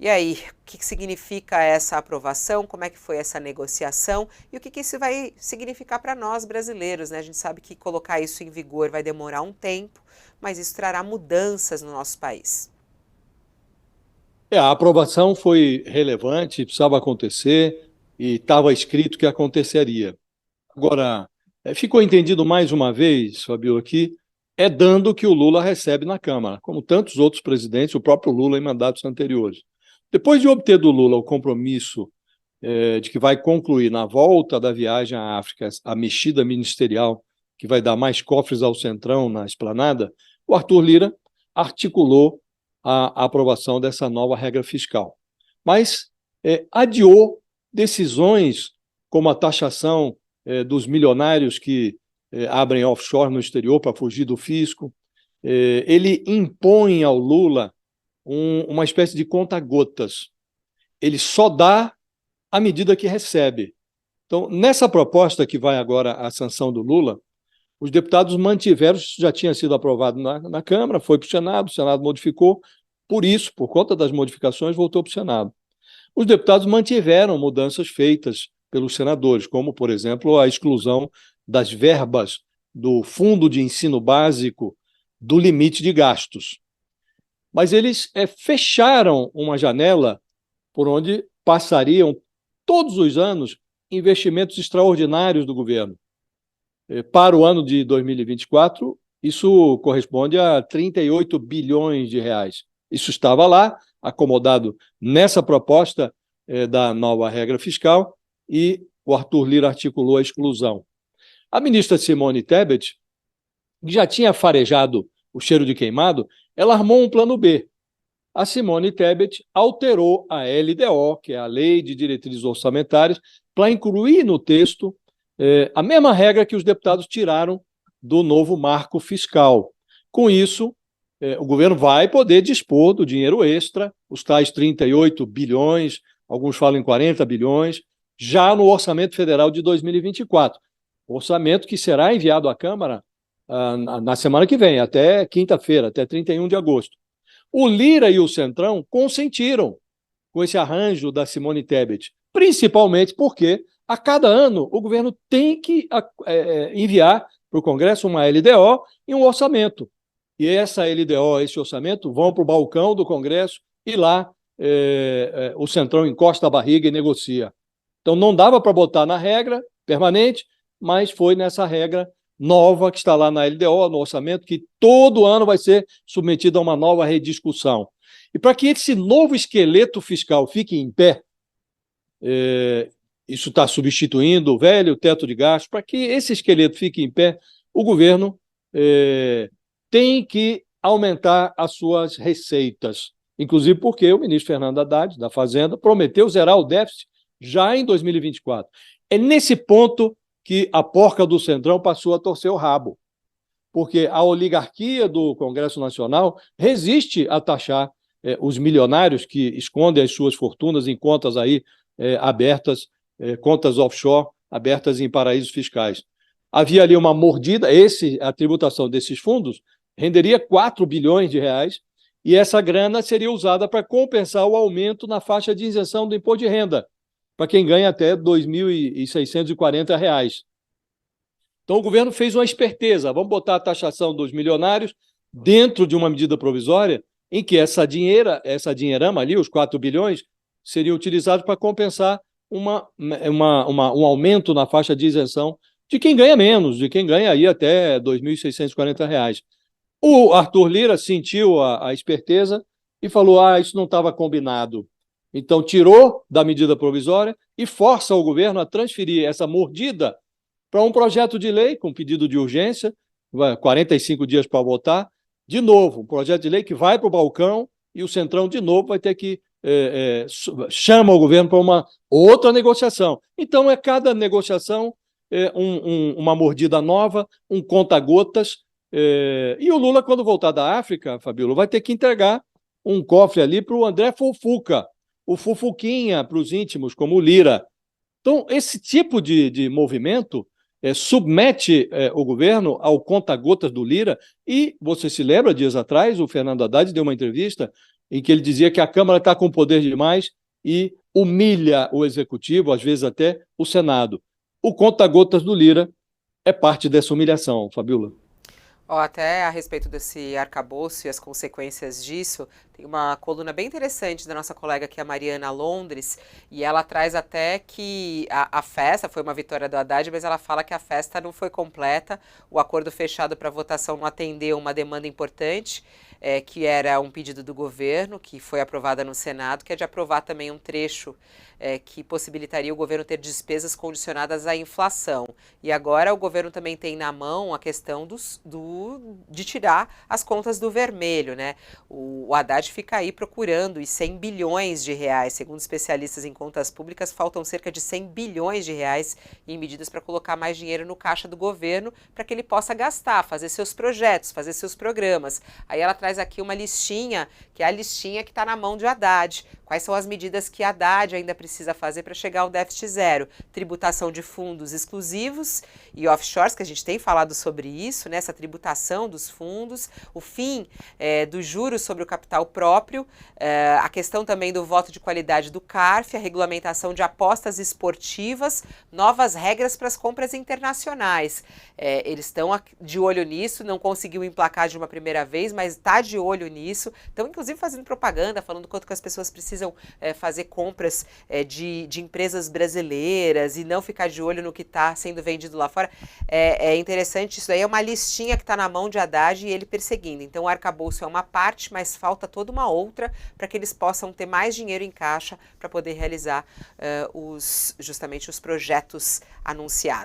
E aí, o que significa essa aprovação? Como é que foi essa negociação? E o que isso vai significar para nós brasileiros, né? A gente sabe que colocar isso em vigor vai demorar um tempo, mas isso trará mudanças no nosso país. A aprovação foi relevante, precisava acontecer e estava escrito que aconteceria. Agora, ficou entendido mais uma vez, Fabio, que é dando que o Lula recebe na Câmara, como tantos outros presidentes, o próprio Lula em mandatos anteriores. Depois de obter do Lula o compromisso de que vai concluir na volta da viagem à África a mexida ministerial que vai dar mais cofres ao Centrão na esplanada, o Arthur Lira articulou a aprovação dessa nova regra fiscal. Mas adiou decisões como a taxação dos milionários que abrem offshore no exterior para fugir do fisco. Ele impõe ao Lula uma espécie de conta-gotas. Ele só dá à medida que recebe. Então, nessa proposta que vai agora à sanção do Lula, os deputados mantiveram, isso já tinha sido aprovado na Câmara, foi para o Senado modificou, por isso, por conta das modificações, voltou para o Senado. Os deputados mantiveram mudanças feitas pelos senadores, como, por exemplo, a exclusão das verbas do Fundo de Ensino Básico do limite de gastos. Mas eles fecharam uma janela por onde passariam todos os anos investimentos extraordinários do governo. Para o ano de 2024, isso corresponde a 38 bilhões de reais. Isso estava lá, acomodado nessa proposta da nova regra fiscal, e o Arthur Lira articulou a exclusão. A ministra Simone Tebet, que já tinha farejado o cheiro de queimado, ela armou um plano B. A Simone Tebet alterou a LDO, que é a Lei de Diretrizes Orçamentárias, para incluir no texto a mesma regra que os deputados tiraram do novo marco fiscal. Com isso, o governo vai poder dispor do dinheiro extra, os tais 38 bilhões, alguns falam em 40 bilhões, já no orçamento federal de 2024. Orçamento que será enviado à Câmara na semana que vem, até quinta-feira, até 31 de agosto. O Lira e o Centrão consentiram com esse arranjo da Simone Tebet, principalmente porque a cada ano o governo tem que enviar para o Congresso uma LDO e um orçamento. E essa LDO, esse orçamento, vão para o balcão do Congresso e lá o Centrão encosta a barriga e negocia. Então não dava para botar na regra permanente, mas foi nessa regra nova que está lá na LDO, no orçamento, que todo ano vai ser submetido a uma nova rediscussão. E para que esse novo esqueleto fiscal fique em pé, isso está substituindo o velho teto de gastos, para que esse esqueleto fique em pé, o governo tem que aumentar as suas receitas, inclusive porque o ministro Fernando Haddad, da Fazenda, prometeu zerar o déficit já em 2024. É nesse ponto que a porca do Centrão passou a torcer o rabo, porque a oligarquia do Congresso Nacional resiste a taxar os milionários que escondem as suas fortunas em contas aí abertas, contas offshore, abertas em paraísos fiscais. Havia ali uma mordida, a tributação desses fundos renderia 4 bilhões de reais, e essa grana seria usada para compensar o aumento na faixa de isenção do imposto de renda, para quem ganha até R$ 2.640. Então, o governo fez uma esperteza, vamos botar a taxação dos milionários dentro de uma medida provisória em que essa dinheirama ali, os 4 bilhões, seriam utilizados para compensar um aumento na faixa de isenção de quem ganha menos, de quem ganha aí até R$ 2.640. O Arthur Lira sentiu a esperteza e falou: isso não estava combinado. Então, tirou da medida provisória e força o governo a transferir essa mordida para um projeto de lei com pedido de urgência, 45 dias para votar. De novo, um projeto de lei que vai para o balcão e o Centrão, de novo, vai ter que chama o governo para uma outra negociação. Então, cada negociação uma mordida nova, um conta-gotas. E o Lula, quando voltar da África, Fabíola, vai ter que entregar um cofre ali para o André Fufuca, o Fufuquinha para os íntimos, como o Lira. Então, esse tipo de movimento submete o governo ao conta-gotas do Lira, e você se lembra, dias atrás, o Fernando Haddad deu uma entrevista em que ele dizia que a Câmara está com poder demais e humilha o Executivo, às vezes até o Senado. O conta-gotas do Lira é parte dessa humilhação, Fabiola. Ó, até a respeito desse arcabouço e as consequências disso, tem uma coluna bem interessante da nossa colega aqui, a Mariana Londres, e ela traz até que a festa foi uma vitória do Haddad, mas ela fala que a festa não foi completa, o acordo fechado para votação não atendeu uma demanda importante, que era um pedido do governo, que foi aprovada no Senado, que é de aprovar também um trecho que possibilitaria o governo ter despesas condicionadas à inflação. E agora o governo também tem na mão a questão de tirar as contas do vermelho, né? O Haddad fica aí procurando e 100 bilhões de reais, segundo especialistas em contas públicas, faltam cerca de 100 bilhões de reais em medidas para colocar mais dinheiro no caixa do governo para que ele possa gastar, fazer seus projetos, fazer seus programas. Aí ela traz aqui uma listinha, que é a listinha que está na mão de Haddad. Quais são as medidas que Haddad ainda precisa fazer para chegar ao déficit zero? Tributação de fundos exclusivos e offshores, que a gente tem falado sobre isso, né? Essa tributação dos fundos, o fim dos juros sobre o capital próprio, a questão também do voto de qualidade do CARF, a regulamentação de apostas esportivas, novas regras para as compras internacionais. Eles estão de olho nisso, não conseguiu emplacar de uma primeira vez, mas está de olho nisso. Estão, inclusive, fazendo propaganda, falando quanto que as pessoas precisam fazer compras de empresas brasileiras e não ficar de olho no que está sendo vendido lá fora. É interessante, isso daí é uma listinha que está na mão de Haddad e ele perseguindo. Então o arcabouço é uma parte, mas falta toda uma outra para que eles possam ter mais dinheiro em caixa para poder realizar justamente os projetos anunciados.